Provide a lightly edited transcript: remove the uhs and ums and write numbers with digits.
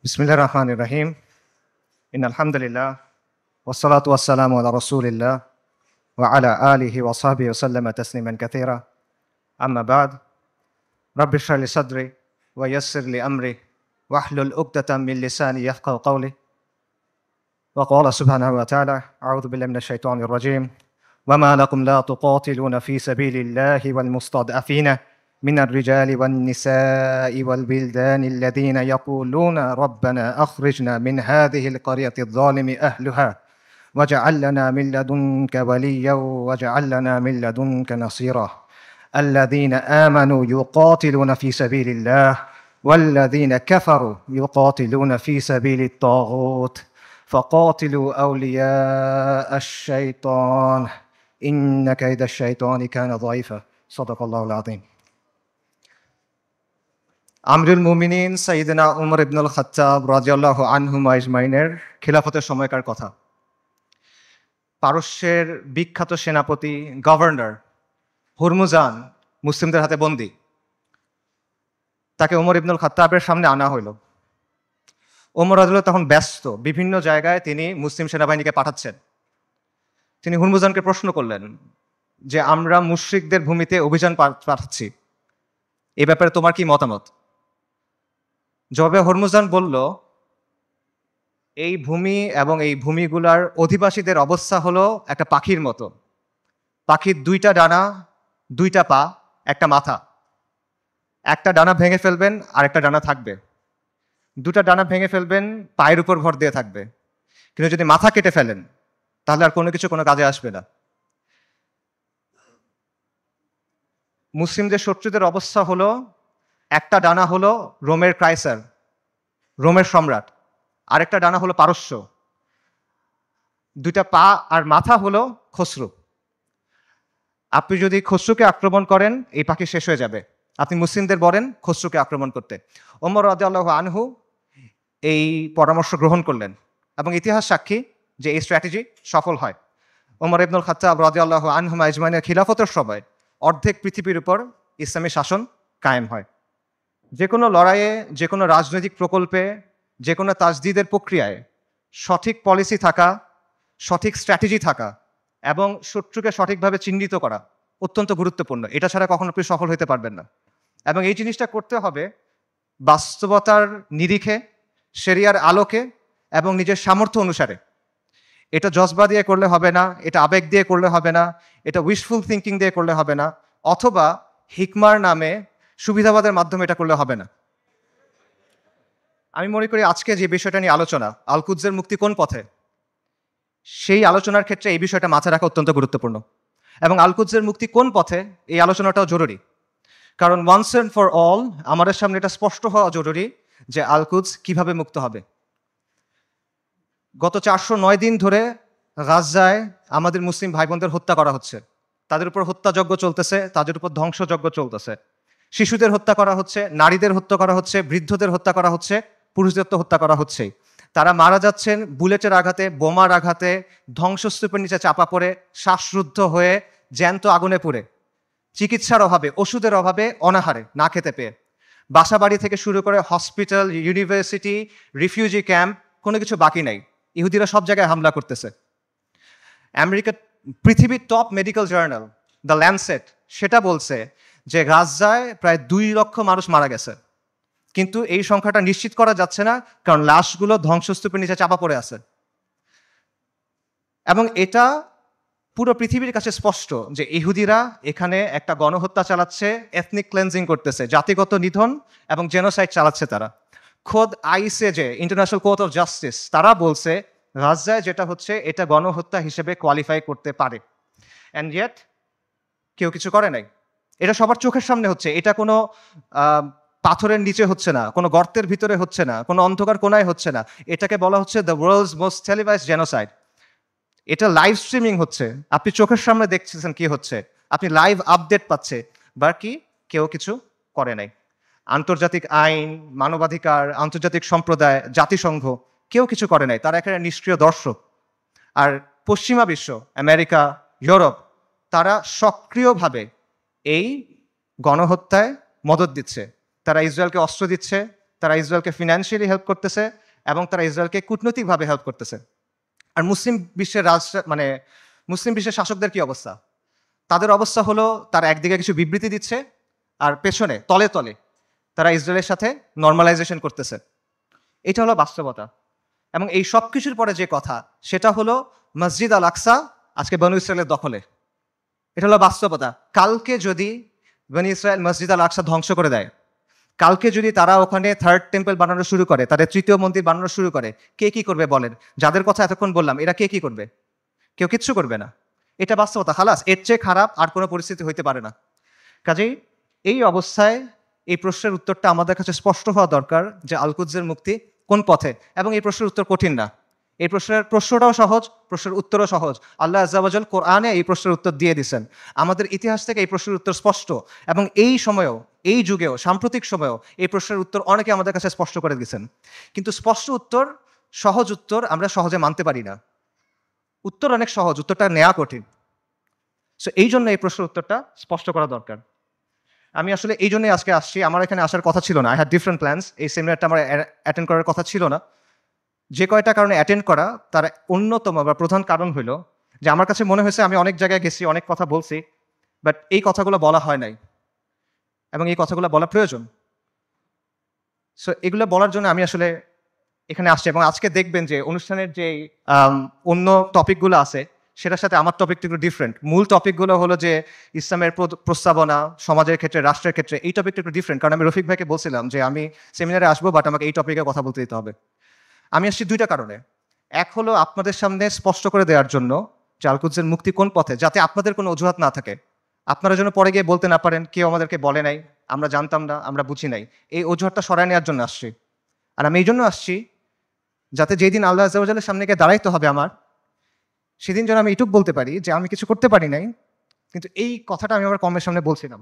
बिस्मिल्लाहिर्रहमानिर्रहीम इन्नल्हम्दुलिल्लाह वस्सलातु वस्सलामु अला रसूलिल्लाह व अला आलिहि व सहबिहि वसल्लम तस्लीमन कसीरा अम्मा बाद रब्बि इश्रह लि सद्री व यस्सिर लि अम्री वहलुल उक़दतम मिन लिसानी यफ़क़हू क़ौली व क़ाला सुब्हानहु व तआला अऊज़ु बिल्लाहि मिनश शैतानिर रजीम वमा लकुम ला तुक़ातिलूना फ़ी सबीलिल्लाहि वल मुस्तदअफ़ीना من الرجال والنساء والولدان الذين يقولون ربنا أخرجنا من هذه القرية الظالم أهلها واجعل لنا من لدنك وليا واجعل لنا من لدنك نصيرا الذين آمنوا يقاتلون في سبيل الله والذين كفروا يقاتلون في سبيل الطاغوت فقاتلوا أولياء الشيطان إن كيد الشيطان كان ضعيفا صدق الله العظيم আমিরুল মুমিনিন সাইয়েদনা উমর ইবনুল খাত্তাব রাদিয়াল্লাহু আনহুমা আজমাইনের খিলাফতের সময়কার কথা। পারস্যের বিখ্যাত সেনাপতি গভর্নর হুরমুজান মুসলিমদের হাতে বন্দী। তাকে উমর ইবনুল খাত্তাবের সামনে আনা হইল। ওমর রাদিয়াল্লাহু তখন ব্যস্ত, বিভিন্ন জায়গায় তিনি মুসলিম সেনাবাহিনীকে পাঠাচ্ছেন। তিনি হুরমুজানকে প্রশ্ন করলেন যে আমরা মুশরিকদের ভূমিতে অভিযান পাঠাচ্ছি, এ ব্যাপারে তোমার কি মতামত? জবাবে হরমুজান বলল, এই ভূমি এবং এই ভূমিগুলার অধিবাসীদের অবস্থা হলো একটা পাখির মতো। পাখির দুইটা ডানা, দুইটা পা, একটা মাথা। একটা ডানা ভেঙে ফেলবেন আর একটা ডানা থাকবে। দুটা ডানা ভেঙে ফেলবেন, পায়ের উপর ভর দিয়ে থাকবে। কিন্তু যদি মাথা কেটে ফেলেন তাহলে আর কোনো কিছু কোনো কাজে আসবে না। মুসলিমদের শত্রুদের অবস্থা হলো, একটা ডানা হলো রোমের ক্রাইসার, রোমের সম্রাট, আরেকটা ডানা হলো পারস্য, দুইটা পা আর মাথা হলো খসরু। আপনি যদি খসরুকে আক্রমণ করেন এই পাখি শেষ হয়ে যাবে। আপনি মুসলিমদের বলেন খসরুকে আক্রমণ করতে। ওমর রাদিয়াল্লাহু আনহু এই পরামর্শ গ্রহণ করলেন এবং ইতিহাস সাক্ষী যে এই স্ট্র্যাটেজি সফল হয়। ওমর ইবনুল খাত্তাব রাদিয়াল্লাহু আনহুমা আজমাইনের খিলাফতের সময় অর্ধেক পৃথিবীর উপর ইসলামী শাসন কায়েম হয়। যে কোনো লড়াইয়ে, যে কোনো রাজনৈতিক প্রকল্পে, যে কোনো তাজদিদের প্রক্রিয়ায় সঠিক পলিসি থাকা, সঠিক স্ট্র্যাটেজি থাকা এবং শত্রুকে সঠিকভাবে চিহ্নিত করা অত্যন্ত গুরুত্বপূর্ণ। এটা ছাড়া কখনো আপনি সফল হতে পারবেন না। এবং এই জিনিসটা করতে হবে বাস্তবতার নিরিখে, শরিয়ার আলোকে এবং নিজের সামর্থ্য অনুসারে। এটা জজবা দিয়ে করলে হবে না, এটা আবেগ দিয়ে করলে হবে না, এটা উইশফুল থিঙ্কিং দিয়ে করলে হবে না, অথবা হিকমার নামে সুবিধাবাদের মাধ্যমে এটা করলে হবে না। আমি মনে করি আজকে যে বিষয়টা নিয়ে আলোচনা, আল কুদসের মুক্তি কোন পথে, সেই আলোচনার ক্ষেত্রে এই বিষয়টা মাথায় রাখা অত্যন্ত গুরুত্বপূর্ণ। এবং আল কুদসের মুক্তি কোন পথে এই আলোচনাটাও জরুরি, কারণ ওয়ান্স অ্যান্ড ফর অল আমাদের সামনে এটা স্পষ্ট হওয়া জরুরি যে আল কুদস কিভাবে মুক্ত হবে। গত 409 দিন ধরে গাজায় আমাদের মুসলিম ভাই বোনদের হত্যা করা হচ্ছে, তাদের উপর হত্যাযজ্ঞ চলতেছে, তাদের উপর ধ্বংসযজ্ঞ চলতেছে। শিশুদের হত্যা করা হচ্ছে, নারীদের হত্যা করা হচ্ছে, বৃদ্ধদের হত্যা করা হচ্ছে, পুরুষদের তো হত্যা করা হচ্ছেই। তারা মারা যাচ্ছেন বুলেটের আঘাতে, বোমার আঘাতে, ধ্বংসস্তূপের নিচে চাপা পড়ে, শ্বাসরুদ্ধ হয়ে, জ্যান্ত আগুনে পুড়ে, চিকিৎসার অভাবে, ওষুধের অভাবে, অনাহারে, না খেতে পেয়ে। বাসাবাড়ি থেকে শুরু করে হসপিটাল, ইউনিভার্সিটি, রিফিউজি ক্যাম্প, কোনো কিছু বাকি নাই। ইহুদিরা সব জায়গায় হামলা করতেছে। আমেরিকা, পৃথিবীর top medical journal the Lancet সেটা বলছে যে গাজায় প্রায় 2 লক্ষ মানুষ মারা গেছে, কিন্তু এই সংখ্যাটা নিশ্চিত করা যাচ্ছে না, কারণ লাশগুলো ধ্বংসস্তূপের নিচে চাপা পড়ে আছে। এবং এটা পুরো পৃথিবীর কাছে স্পষ্ট যে ইহুদিরা এখানে একটা গণহত্যা চালাচ্ছে, এথনিক ক্লেন্সিং করতেছে, জাতিগত নিধন এবং জেনোসাইড চালাচ্ছে তারা। খোদ ICJ, international court of justice, তারা বলছে গাজায় যেটা হচ্ছে এটা গণহত্যা হিসেবে কোয়ালিফাই করতে পারে। অ্যান্ড ইয়েট কেউ কিছু করে নাই। এটা সবার চোখের সামনে হচ্ছে। এটা কোনো পাথরের নিচে হচ্ছে না, কোনো গর্তের ভিতরে হচ্ছে না, কোনো অন্ধকার কোনায় হচ্ছে না। এটাকে বলা হচ্ছে the world's most televised genocide. এটা লাইভ স্ট্রিমিং হচ্ছে, আপনি চোখের সামনে দেখছেন কি হচ্ছে, আপনি লাইভ আপডেট পাচ্ছে, বাকি কেউ কিছু করে নাই। আন্তর্জাতিক আইন, মানবাধিকার, আন্তর্জাতিক সম্প্রদায়, জাতিসংঘ কেউ কিছু করে নাই। তারা এখানে নিষ্ক্রিয় দর্শক। আর পশ্চিমা বিশ্ব, আমেরিকা, ইউরোপ, তারা সক্রিয়ভাবে এই গণহত্যায় মদত দিচ্ছে। তারা ইসরায়েলকে অস্ত্র দিচ্ছে, তারা ইসরায়েলকে ফিনান্সিয়ালি হেল্প করতেছে এবং তারা ইসরায়েলকে কূটনৈতিকভাবে হেল্প করতেছে। আর মুসলিম বিশ্বের মুসলিম বিশ্বের শাসকদের কি অবস্থা? তাদের অবস্থা হলো তারা একদিকে কিছু বিবৃতি দিচ্ছে আর পেছনে তলে তলে তারা ইসরায়েলের সাথে নর্মালাইজেশন করতেছে। এটা হলো বাস্তবতা। এবং এই সব কিছুর পরে যে কথা সেটা হলো মসজিদ আল আকসা আজকে বনু ইসরায়েলের দখলে। এটা হলো বাস্তবতা। কালকে যদি বনু ইসরায়েল মসজিদ আল আকসা ধ্বংস করে দেয়, কালকে যদি তারা ওখানে থার্ড টেম্পল বানানো শুরু করে, তাদের তৃতীয় মন্দির বানানো শুরু করে, কে কি করবে বলেন? যাদের কথা এতক্ষণ বললাম এরা কে কি করবে? কেউ কিচ্ছু করবে না। এটা বাস্তবতা। খালাস, এর চেয়ে খারাপ আর কোনো পরিস্থিতি হইতে পারে না। কাজেই এই অবস্থায় এই প্রশ্নের উত্তরটা আমাদের কাছে স্পষ্ট হওয়া দরকার যে আল কুদসের মুক্তি কোন পথে। এবং এই প্রশ্নের উত্তর কঠিন না। এই প্রশ্নটাও সহজ, প্রশ্নের উত্তরও সহজ। আল্লাহ আজ্জা ওয়া জাল কোরআনে এই প্রশ্নের উত্তর দিয়ে দিয়েছেন। আমাদের ইতিহাস থেকে এই প্রশ্নের উত্তর স্পষ্ট, এবং এই সময়েও, এই যুগেও, সাম্প্রতিক সময়েও এই প্রশ্নের উত্তর অনেকে আমাদের কাছে স্পষ্ট করে দিয়েছেন। কিন্তু স্পষ্ট উত্তর, সহজ উত্তর আমরা সহজে মানতে পারি না। উত্তর অনেক সহজ, উত্তরটা নেওয়া কঠিন। সো এই জন্য এই প্রশ্নের উত্তরটা স্পষ্ট করা দরকার। আমি আসলে এই জন্যই আজকে আসছি। আমার এখানে আসার কথা ছিল না। I had different plans. এই সেমিনারটা আমার অ্যাটেন্ড করার কথা ছিল না। যে কয়টা কারণে অ্যাটেন্ড করা, তার অন্যতম বা প্রধান কারণ হলো যে আমার কাছে মনে হয়েছে আমি অনেক জায়গায় গেছি, অনেক কথা বলছি, বাট এই কথাগুলো বলা হয় নাই এবং এই কথাগুলো বলা প্রয়োজন। সো এগুলো বলার জন্য আমি আসলে এখানে আসছি। এবং আজকে দেখবেন যে অনুষ্ঠানের যে অন্য টপিকগুলো আছে সেটার সাথে আমার টপিকটা একটু ডিফারেন্ট। মূল টপিকগুলো হলো যে ইসলামের প্রস্তাবনা, সমাজের ক্ষেত্রে, রাষ্ট্রের ক্ষেত্রে। এই টপিকটা একটু ডিফারেন্ট, কারণ আমি রফিক ভাইকে বলছিলাম যে আমি সেমিনারে আসবো, বাট আমাকে এই টপিকে কথা বলতে দিতে হবে। আমি আসছি দুইটা কারণে। এক হলো আপনাদের সামনে স্পষ্ট করে দেওয়ার জন্য যে আল কুদসের মুক্তি কোন পথে, যাতে আপনাদের কোনো অজুহাত না থাকে। আপনারা যেন পরে গিয়ে বলতে না পারেন কেউ আমাদেরকে বলে নাই, আমরা জানতাম না, আমরা বুঝি নাই। এই অজুহাতটা সরায় নেওয়ার জন্য আসছি। আর আমি এই জন্য আসছি যাতে যেই দিন আল্লাহ আজ্জা ওয়া জালের সামনে গিয়ে দাঁড়াইতে হবে আমার, সেদিন যেন আমি এটুক বলতে পারি যে আমি কিছু করতে পারি নাই, কিন্তু এই কথাটা আমি আমার কমের সামনে বলছিলাম।